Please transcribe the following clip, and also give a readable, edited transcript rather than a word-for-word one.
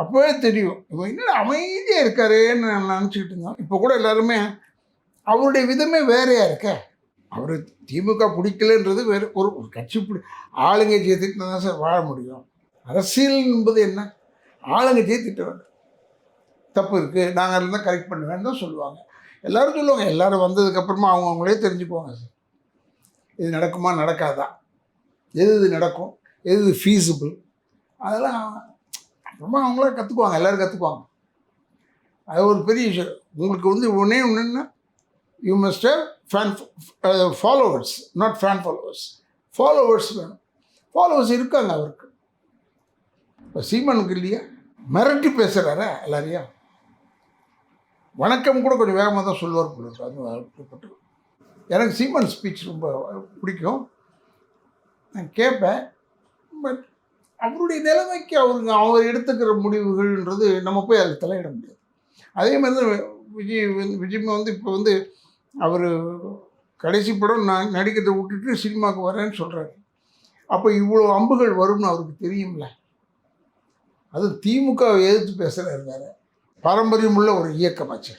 அப்போவே தெரியும் இவன் இன்னும் அமைதியாக இருக்காரேன்னு நான் நினச்சிக்கிட்டு இருந்தோம். இப்போ கூட எல்லாருமே அவருடைய விதமே வேறையாக இருக்க. அவர் திமுக பிடிக்கலன்றது வேறு ஒரு ஒரு கட்சி ஆளுங்கட்சியை திட்டினா தான் சார் வாழ முடியும். அரசியல் என்பது என்ன? ஆளுங்கட்சியை திட்ட வேண்டும். தப்பு இருக்குது, நாங்கள் இருந்தால் கரெக்ட் பண்ணுவேன்னு தான் சொல்லுவாங்க. எல்லோரும் சொல்லுவாங்க. எல்லோரும் வந்ததுக்கப்புறமா அவங்களே தெரிஞ்சுக்குவாங்க சார், இது நடக்குமா நடக்காதா, எது நடக்கும், எது ஃபீஸிபிள், அதெல்லாம் அப்புறமா அவங்களே கற்றுக்குவாங்க. எல்லோரும் கற்றுக்குவாங்க. அது ஒரு பெரிய விஷயம். உங்களுக்கு ஒன்றே ஒன்றுன்னா, you must have followers, not fan followers. Followers வேணும். ஃபாலோவர்ஸ் இருக்காங்க அவருக்கு. இப்போ சீமானுக்கு இல்லையா? மிரட்டி பேசுகிறாரா எல்லாரையும்? வணக்கம் கூட கொஞ்சம் வேகமாக தான் சொல்லுவார் போல இருக்கு. அது எனக்கு சீமான் ஸ்பீச் ரொம்ப பிடிக்கும், நான் கேட்பேன். பட் அவருடைய நிலைமைக்கு அவர் எடுத்துக்கிற முடிவுகள்ன்றது நம்ம போய் அதில் தலையிட முடியாது. அதே மாதிரி தான் விஜய் இப்போ அவர் கடைசி படம் நான் நடிக்கிறதை விட்டுட்டு சினிமாவுக்கு வரேன்னு சொல்கிறாரு. அப்போ இவ்வளோ அம்புகள் வரும்னு அவருக்கு தெரியும்ல. அது திமுகவை எதிர்த்து பேசுகிறாரு. வேறு பாரம்பரியமுள்ள ஒரு இயக்கமாச்சு.